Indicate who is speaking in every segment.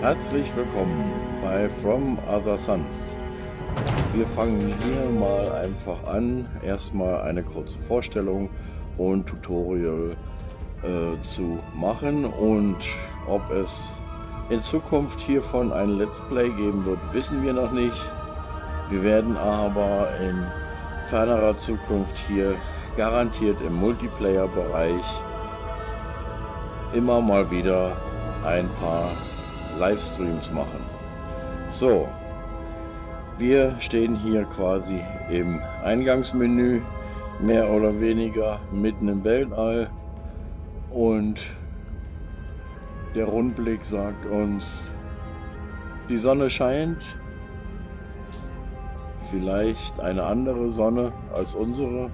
Speaker 1: Herzlich willkommen bei From Other Suns. Wir fangen hier mal einfach an, erstmal eine kurze Vorstellung und Tutorial zu machen, und ob es in Zukunft hiervon ein Let's Play geben wird, wissen wir noch nicht. Wir werden aber in fernerer Zukunft hier garantiert im Multiplayer-Bereich immer mal wieder ein paar Livestreams machen. So, wir stehen hier quasi im Eingangsmenü, mehr oder weniger mitten im Weltall, und der Rundblick sagt uns, die Sonne scheint, vielleicht eine andere Sonne als unsere,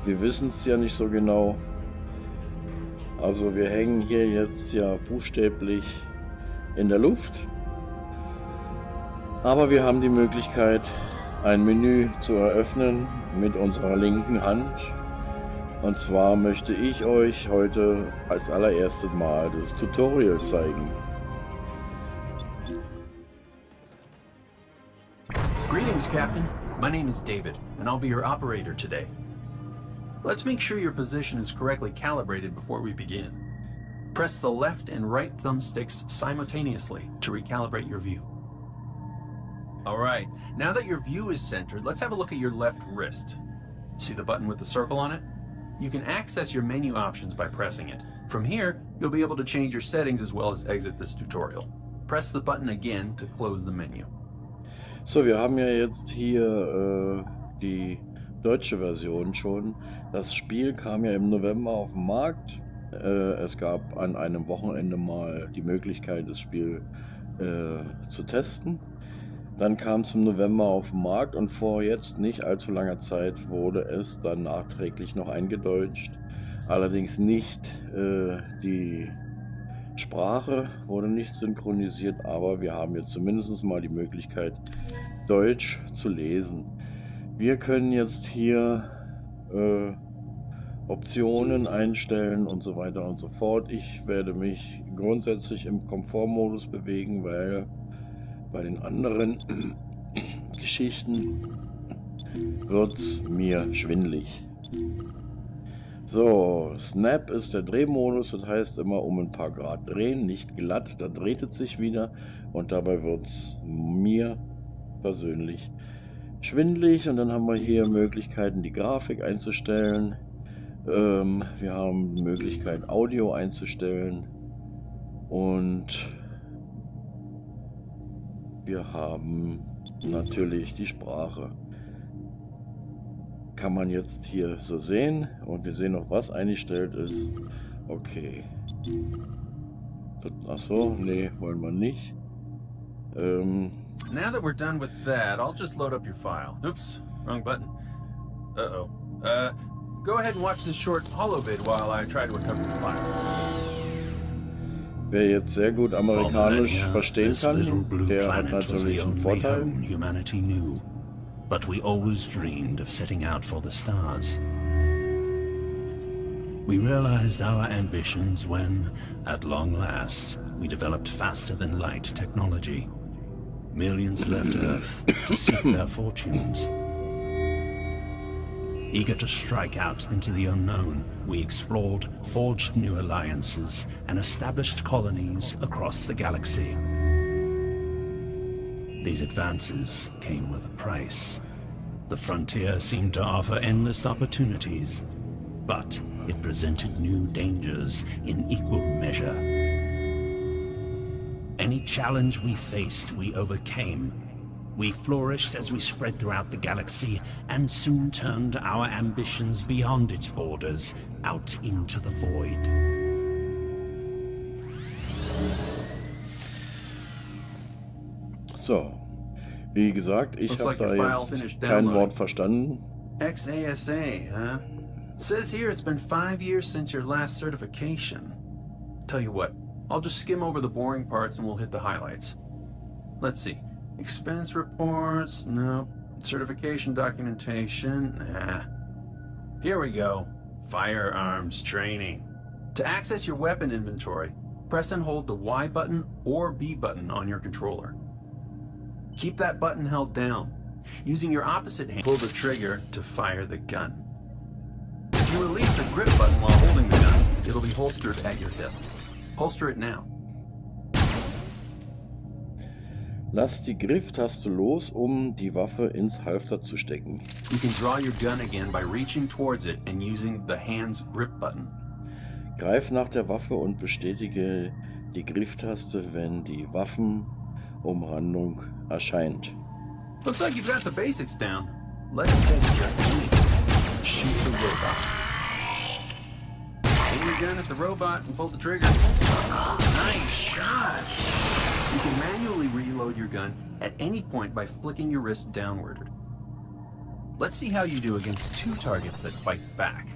Speaker 1: wir wissen es ja nicht so genau. Also wir hängen hier jetzt ja buchstäblich in der Luft, aber wir haben die Möglichkeit, ein Menü zu eröffnen mit unserer linken Hand, und zwar möchte ich euch heute als allererstes Mal das Tutorial zeigen.
Speaker 2: Greetings, Captain. My name is David, and I'll be your operator today. Let's make sure your position is correctly calibrated before we begin. Press the left and right thumbsticks simultaneously to recalibrate your view. Alright, now that your view is centered, let's have a look at your left wrist. See the button with the circle on it? You can access your menu options by pressing it. From here, you'll be able to change your settings as well as exit this tutorial. Press the button again to close the menu.
Speaker 1: So, wir haben ja jetzt hier die deutsche Version schon. Das Spiel kam ja im November auf den Markt. Es gab an einem Wochenende mal die Möglichkeit, das Spiel zu testen. Dann kam es im November auf den Markt, und vor jetzt nicht allzu langer Zeit wurde es dann nachträglich noch eingedeutscht. Allerdings nicht die Sprache wurde nicht synchronisiert, aber wir haben jetzt zumindest mal die Möglichkeit, Deutsch zu lesen. Wir können jetzt hier Optionen einstellen und so weiter und so fort. Ich werde mich grundsätzlich im Komfortmodus bewegen, weil bei den anderen Geschichten wird es mir schwindelig. So, Snap ist der Drehmodus, das heißt immer um ein paar Grad drehen, nicht glatt, da dreht es sich wieder, und dabei wird es mir persönlich schwindelig. Und dann haben wir hier Möglichkeiten, die Grafik einzustellen. Wir haben die Möglichkeit, Audio einzustellen, und wir haben natürlich die Sprache. Kann man jetzt hier so sehen, und wir sehen noch, was eingestellt ist. Okay. Achso, nee, wollen wir nicht.
Speaker 2: Now that we're done with that, I'll just load up your file. Oops, wrong button. Uh-oh. Go ahead and watch this short holovid while I try to recover the file.
Speaker 1: Wer jetzt sehr gut amerikanisch verstehen kann, der hat natürlich einen Vorteil.
Speaker 3: Humanity knew, but we always dreamed of setting out for the stars. We realized our ambitions when, at long last, we developed faster than light technology. Millions left Earth to seek their fortunes. Eager to strike out into the unknown, we explored, forged new alliances, and established colonies across the galaxy. These advances came with a price. The frontier seemed to offer endless opportunities, but it presented new dangers in equal measure. Any challenge we faced, we overcame. We flourished as we spread throughout the galaxy, and soon turned our ambitions beyond its borders, out into the void.
Speaker 1: So, wie gesagt, ich habe da jetzt kein Wort verstanden.
Speaker 2: XASA, huh? Says here it's been 5 years since your last certification. Tell you what, I'll just skim over the boring parts and we'll hit the highlights. Let's see. Expense reports, no. Certification documentation, nah. Here we go. Firearms training. To access your weapon inventory, press and hold the Y button or B button on your controller. Keep that button held down. Using your opposite hand, pull the trigger to fire the gun. If you release the grip button while holding the gun, it'll be holstered at your hip. Holster it now.
Speaker 1: Lass die Grifftaste los, die Waffe ins Halfter zu stecken.
Speaker 2: You can draw your gun again by reaching towards it and using the hand's grip button.
Speaker 1: Greif nach der Waffe und bestätige die Grifftaste, wenn die Waffenumrandung erscheint.
Speaker 2: Looks like you've got the basics down. Let's test your aim. Shoot the robot. Aim your gun at the robot and pull the trigger. Nice shot! You can manually reload your gun at any point by flicking your wrist downward. Let's see how you do against two targets that fight back.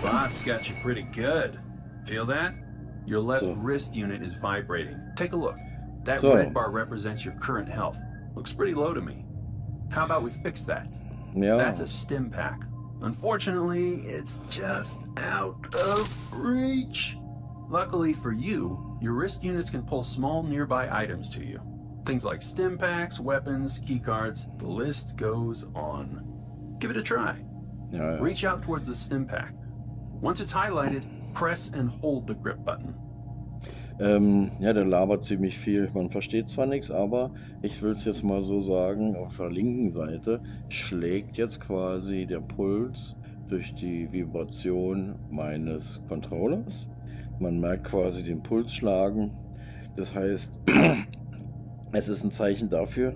Speaker 2: Bot's got you pretty good. Feel that? Your left wrist unit is vibrating. Take a look. That red bar represents your current health. Looks pretty low to me. How about we fix that?
Speaker 1: Ja.
Speaker 2: That's a stim pack. Unfortunately, it's just out of reach. Luckily for you, your wrist units can pull small nearby items to you. Things like stim packs, weapons, keycards, the list goes on. Give it a try.
Speaker 1: Ja, ja.
Speaker 2: Reach out towards the stim pack. Once it's highlighted, press and hold the grip button.
Speaker 1: Ja, der labert ziemlich viel. Man versteht zwar nichts, aber ich will es jetzt mal so sagen, auf der linken Seite schlägt jetzt quasi der Puls durch die Vibration meines Controllers. Man merkt quasi den Puls schlagen. Das heißt, es ist ein Zeichen dafür,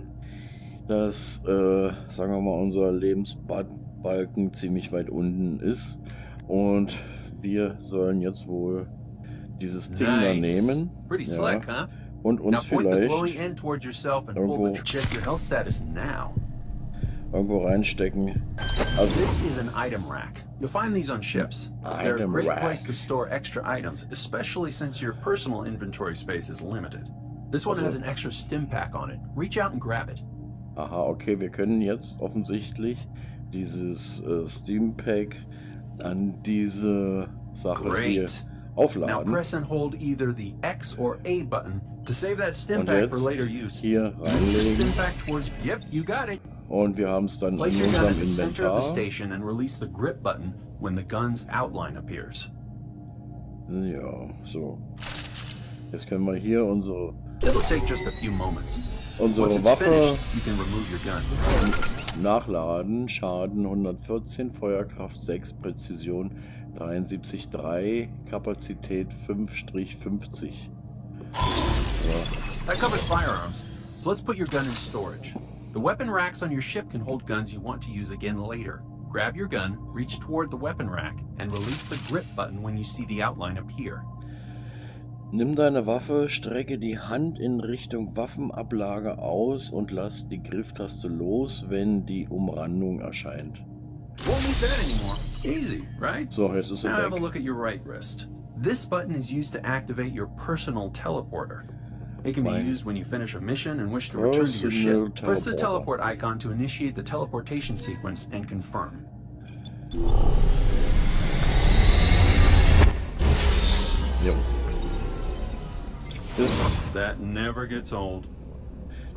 Speaker 1: dass, sagen wir mal, unser Lebensbalken ziemlich weit unten ist. Und wir sollen jetzt wohl dieses Ding da nehmen.
Speaker 2: Pretty slick, huh?
Speaker 1: Und uns
Speaker 2: Now point the glowing
Speaker 1: vielleicht
Speaker 2: end towards yourself and pull the check your health status now.
Speaker 1: irgendwo reinstecken. Also,
Speaker 2: This is an item rack. You'll find these on ships. They're a
Speaker 1: Item
Speaker 2: great
Speaker 1: rack.
Speaker 2: place to store extra items, especially since your personal inventory space is limited. This one has an extra stim pack on it. Reach out and grab it.
Speaker 1: aha, okay, wir können jetzt offensichtlich dieses Steam Pack an diese Sache hier
Speaker 2: Great. Now
Speaker 1: aufladen.
Speaker 2: press and hold either the X or A button to save that stim
Speaker 1: Und
Speaker 2: pack for
Speaker 1: jetzt
Speaker 2: later use.
Speaker 1: hier
Speaker 2: Move the stim
Speaker 1: reinlegen.
Speaker 2: pack towards. Yep, you got it.
Speaker 1: Und wir haben es dann in
Speaker 2: Place your gun
Speaker 1: unserem
Speaker 2: at the center of the
Speaker 1: Inventar.
Speaker 2: station and release the grip button when the gun's outline appears.
Speaker 1: Ja, so. Jetzt können wir hier unsere
Speaker 2: It'll take just a few moments. Once
Speaker 1: unsere
Speaker 2: it's
Speaker 1: Waffe
Speaker 2: finished, you can remove your gun.
Speaker 1: nachladen. Schaden 114, Feuerkraft 6, Präzision 73,3, Kapazität 5-50.
Speaker 2: That covers firearms, so let's put your gun in storage. The weapon racks on your ship can hold guns you want to use again later. Grab your gun, reach toward the weapon rack, and release the grip button when you see the outline appear.
Speaker 1: Nimm deine Waffe, strecke die Hand in Richtung Waffenablage aus und lass die Grifftaste los, wenn die Umrandung erscheint.
Speaker 2: Won't need that anymore. Easy, right?
Speaker 1: So, jetzt ist
Speaker 2: Now
Speaker 1: er
Speaker 2: have a
Speaker 1: weg.
Speaker 2: look at your right wrist. This button is used to activate your personal teleporter. It can be
Speaker 1: Mein
Speaker 2: used when you finish a mission and wish to return to your
Speaker 1: personal
Speaker 2: ship. Press the
Speaker 1: teleporter.
Speaker 2: teleport icon to initiate the teleportation sequence and confirm.
Speaker 1: Jo.
Speaker 2: That never gets old.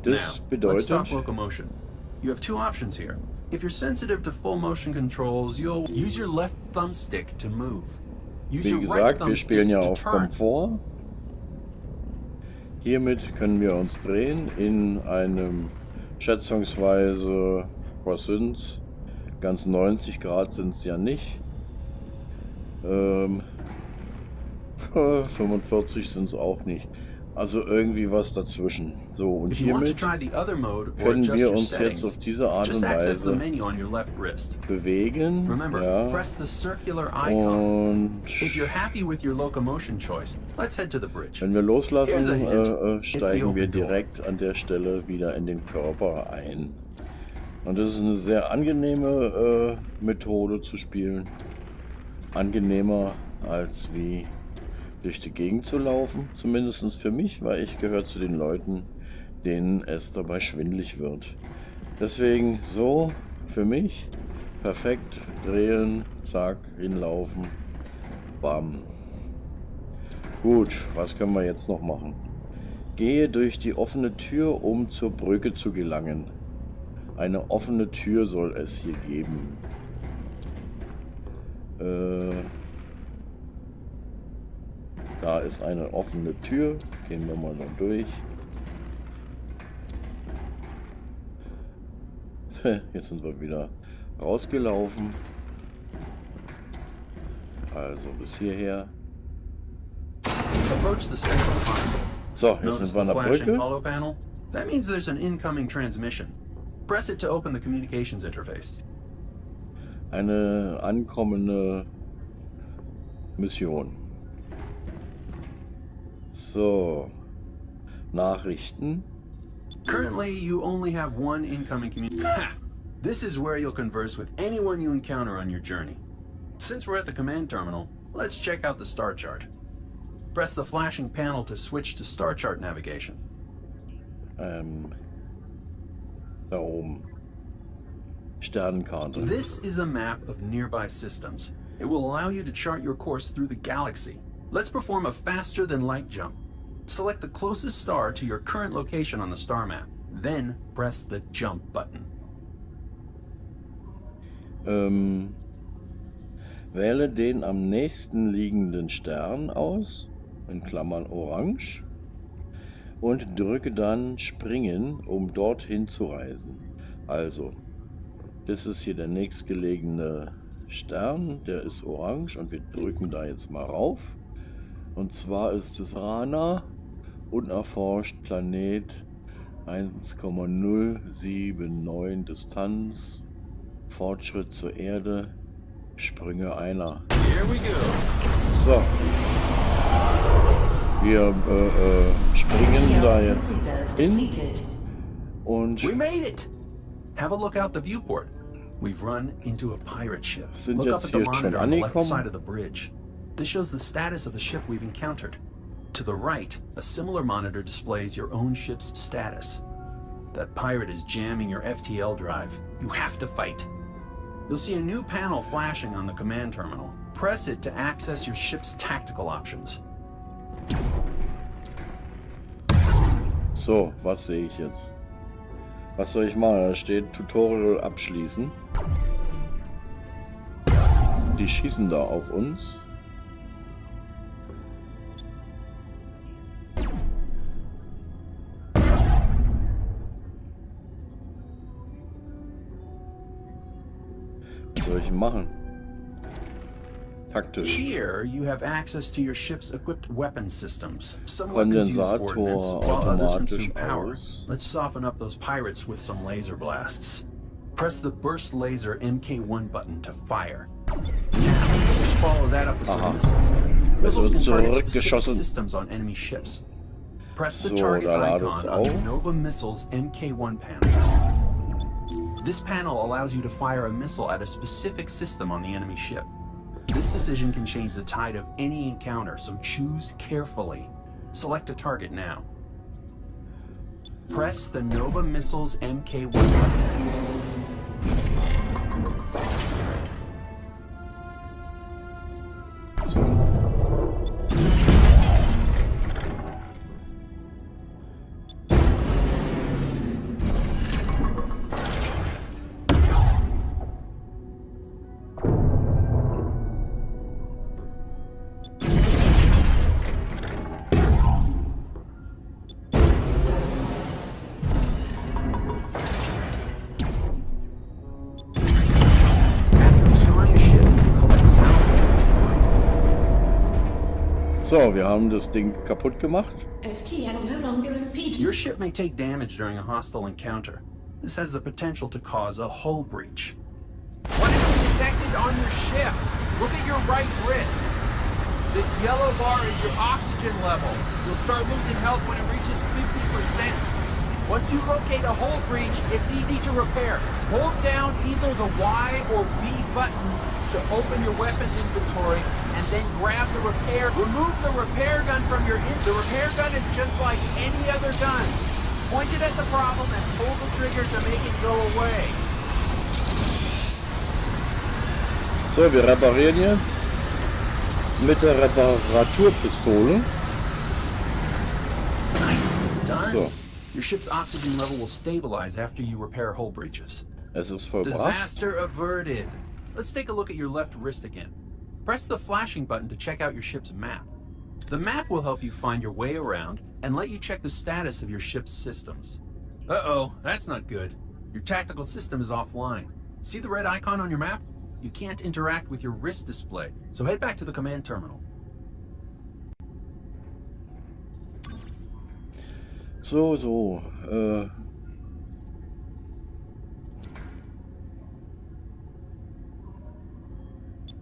Speaker 1: Das
Speaker 2: Now, let's
Speaker 1: bedeutet,
Speaker 2: talk locomotion. You have two options here. If you're sensitive to full motion controls, you'll use your left thumbstick to move. Use
Speaker 1: wie
Speaker 2: your right
Speaker 1: gesagt, wir spielen ja
Speaker 2: thumbstick to
Speaker 1: auf
Speaker 2: turn.
Speaker 1: Komfort. Hiermit können wir uns drehen in einem schätzungsweise, was sind's? Ganz 90 Grad sind es ja nicht. 45 sind es auch nicht. Also irgendwie was dazwischen. So, und
Speaker 2: If you want to
Speaker 1: hiermit
Speaker 2: try the other mode or
Speaker 1: können
Speaker 2: adjust
Speaker 1: wir
Speaker 2: your
Speaker 1: uns jetzt
Speaker 2: settings,
Speaker 1: auf diese Art
Speaker 2: just
Speaker 1: und
Speaker 2: access the
Speaker 1: Weise
Speaker 2: menu on your left wrist.
Speaker 1: bewegen.
Speaker 2: Remember,
Speaker 1: Ja.
Speaker 2: press the circular icon.
Speaker 1: Und
Speaker 2: If you're happy with your locomotion choice, let's head to the bridge.
Speaker 1: wenn wir loslassen,
Speaker 2: Here's a hint.
Speaker 1: steigen wir
Speaker 2: open door.
Speaker 1: direkt an der Stelle wieder in den Körper ein. Und das ist eine sehr angenehme Methode zu spielen. Angenehmer als wie durch die Gegend zu laufen. Zumindest für mich, weil ich gehöre zu den Leuten, denen es dabei schwindelig wird. Deswegen so für mich perfekt drehen, zack, hinlaufen, bam. Gut, was können wir jetzt noch machen? Gehe durch die offene Tür, um zur Brücke zu gelangen. Eine offene Tür soll es hier geben. Da ist eine offene Tür. Gehen wir mal da durch. Jetzt sind wir wieder rausgelaufen. Also bis hierher.
Speaker 2: Approach the central console.
Speaker 1: So, jetzt
Speaker 2: Notice
Speaker 1: sind wir an
Speaker 2: the
Speaker 1: der
Speaker 2: flashing
Speaker 1: Brücke.
Speaker 2: hollow panel? That means there's an incoming transmission. Press it to open the communications interface.
Speaker 1: Eine ankommende Mission. So. Nachrichten.
Speaker 2: Currently, you only have one incoming communication. This is where you'll converse with anyone you encounter on your journey. Since we're at the command terminal, let's check out the star chart. Press the flashing panel to switch to star chart navigation.
Speaker 1: Da oben. Sternenkarte.
Speaker 2: This is a map of nearby systems. It will allow you to chart your course through the galaxy. Let's perform a faster than light jump. Select the closest star to your current location on the star map. Then press the jump button.
Speaker 1: Wähle den am nächsten liegenden Stern aus, in Klammern orange, und drücke dann Springen, um dorthin zu reisen. Also, das ist hier der nächstgelegene Stern, der ist orange und wir drücken da jetzt mal rauf. Und zwar ist es Rana, unerforscht, Planet 1,079 Distanz, Fortschritt zur Erde, Sprünge einer.
Speaker 2: Here we go.
Speaker 1: So. Wir springen da jetzt hin und
Speaker 2: We made it! Have a look out the viewport. We've run into a pirate ship.
Speaker 1: Sind
Speaker 2: Look up
Speaker 1: jetzt
Speaker 2: at the
Speaker 1: hier schon
Speaker 2: monitor on the left
Speaker 1: angekommen.
Speaker 2: side of the bridge. This shows the status of the ship we've encountered. To the right, a similar monitor displays your own ship's status. That pirate is jamming your FTL drive. You have to fight. You'll see a new panel flashing on the command terminal. Press it to access your ship's tactical options.
Speaker 1: so, was sehe ich jetzt? Was soll ich machen? Da steht Tutorial abschließen. Die schießen da auf uns. Was soll ich machen? Taktisch.
Speaker 2: Here, you have access to your ship's equipped weapon systems. Some weapons use
Speaker 1: Kondensator
Speaker 2: ordnance, while others consume
Speaker 1: automatisch
Speaker 2: power.
Speaker 1: aus.
Speaker 2: Let's soften up those pirates with some laser blasts. Press the burst laser MK1 button to fire. Now, let's follow that up with some
Speaker 1: Aha.
Speaker 2: missiles. Missiles can target specific
Speaker 1: zurückgeschossen.
Speaker 2: systems on enemy ships. Press the
Speaker 1: So,
Speaker 2: target
Speaker 1: da ladet's
Speaker 2: icon on the
Speaker 1: auf.
Speaker 2: Nova Missiles MK1 panel. This panel allows you to fire a missile at a specific system on the enemy ship. This decision can change the tide of any encounter, so choose carefully. Select a target now. Press the Nova Missiles MK1 button.
Speaker 1: So.
Speaker 2: After destroying a ship, you can collect salvage from the party.
Speaker 1: So, wir haben das Ding kaputt gemacht.
Speaker 4: FTL no longer impede.
Speaker 2: Your ship may take damage during a hostile encounter. This has the potential to cause a hull breach.
Speaker 5: What is detected on your ship? Look at your right wrist. This yellow bar is your oxygen level. You'll start losing health when it reaches 50%. Once you locate a hull breach, it's easy to repair. Hold down either the Y or B button to open your weapon inventory, and then grab the repair. Remove the repair gun from your The repair gun is just like any other gun. Point it at the problem and pull the trigger to make it go away.
Speaker 1: So, wir reparieren jetzt mit der Reparaturpistole.
Speaker 2: Nicely done.
Speaker 1: So.
Speaker 2: Your ship's oxygen level will stabilize after you repair hull breaches.
Speaker 1: Es ist vollbracht.
Speaker 2: Disaster averted. Let's take a look at your left wrist again. Press the flashing button to check out your ship's map. The map will help you find your way around and let you check the status of your ship's systems. Uh-oh, that's not good. Your tactical system is offline. See the red icon on your map? You can't interact with your wrist display, so head back to the command terminal.
Speaker 1: So.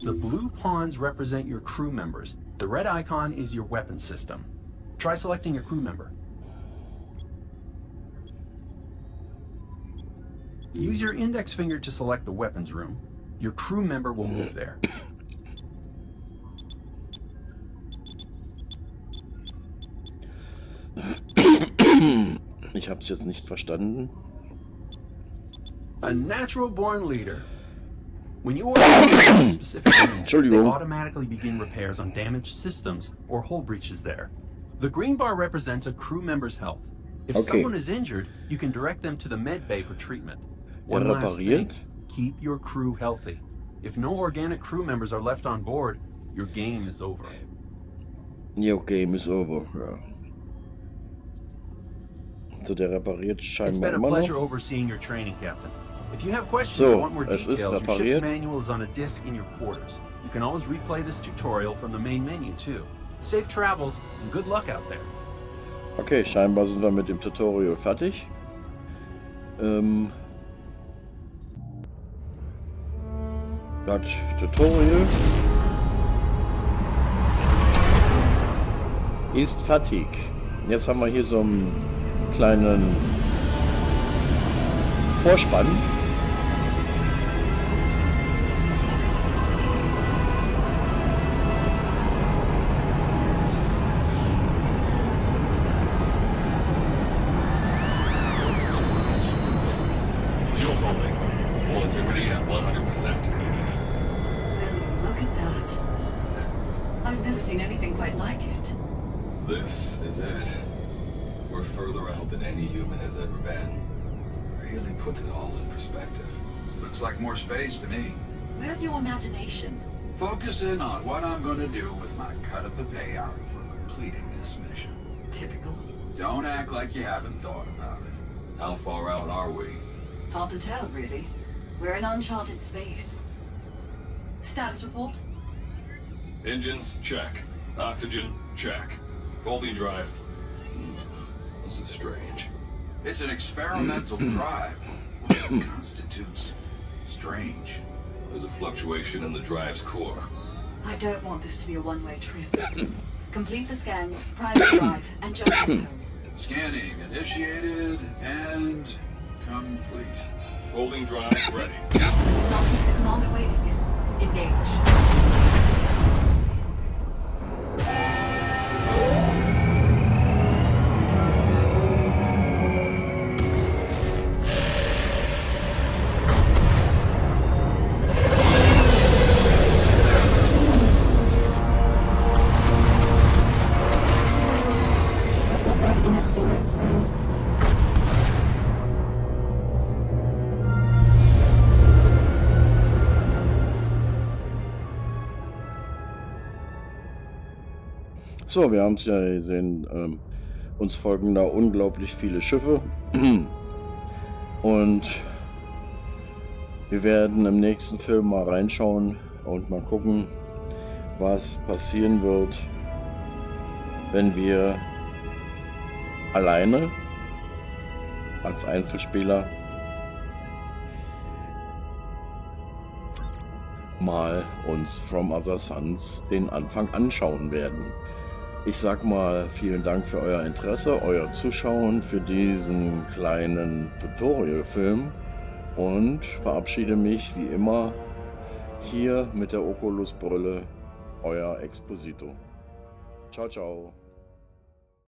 Speaker 2: The blue pawns represent your crew members. The red icon is your weapon system. Try selecting your crew member. Use your index finger to select the weapons room. Your crew member will move there.
Speaker 1: Ich habe es jetzt nicht verstanden.
Speaker 2: A natural-born leader. When you order specific rooms, they automatically begin repairs on damaged systems or hull breaches there. The green bar represents a crew member's health. If someone is injured, you can direct them to the med bay for treatment. One last thing, keep your crew healthy. If no organic crew members are left on board, your game is over.
Speaker 1: Your game is over, ja. So, der repariert
Speaker 2: It's
Speaker 1: scheinbar
Speaker 2: been a
Speaker 1: immer
Speaker 2: pleasure
Speaker 1: noch.
Speaker 2: overseeing your training, Captain. If you have questions or want more
Speaker 1: es ist
Speaker 2: details, your
Speaker 1: repariert.
Speaker 2: ship's manual is on a disc in your quarters. You can always replay this tutorial from the main menu too. Safe travels and good luck out there.
Speaker 1: Okay, scheinbar sind wir mit dem Tutorial fertig. Das Tutorial ist fertig. Jetzt haben wir hier so einen kleinen Vorspann.
Speaker 6: Fuel foaming. Full integrity at 100%.
Speaker 4: Look at that. I've never seen anything quite like it.
Speaker 6: This is it. We're further out than any human has ever been. Really puts it all in perspective.
Speaker 7: Looks like more space to me.
Speaker 4: Where's your imagination?
Speaker 7: Focusing on what I'm gonna do with my cut of the payout for completing this mission.
Speaker 4: Typical.
Speaker 7: Don't act like you haven't thought about it.
Speaker 6: How far out are we?
Speaker 4: Hard to tell, really. We're in uncharted space. Status report?
Speaker 6: Engines, check. Oxygen, check. Folding drive. This is strange.
Speaker 7: It's an experimental drive. What constitutes strange?
Speaker 6: There's a fluctuation in the drive's core.
Speaker 4: I don't want this to be a one-way trip. Complete the scans, private drive, and jump us home.
Speaker 7: Scanning initiated and complete.
Speaker 6: Folding drive ready.
Speaker 4: Starting the commander waiting. Engage.
Speaker 1: So, wir haben es ja gesehen, uns folgen da unglaublich viele Schiffe und wir werden im nächsten Film mal reinschauen und mal gucken, was passieren wird, wenn wir alleine als Einzelspieler mal uns From Other Suns den Anfang anschauen werden. Ich sag mal vielen Dank für euer Interesse, euer Zuschauen, für diesen kleinen Tutorial-Film und verabschiede mich wie immer hier mit der Oculus-Brille, euer Exposito. Ciao, ciao.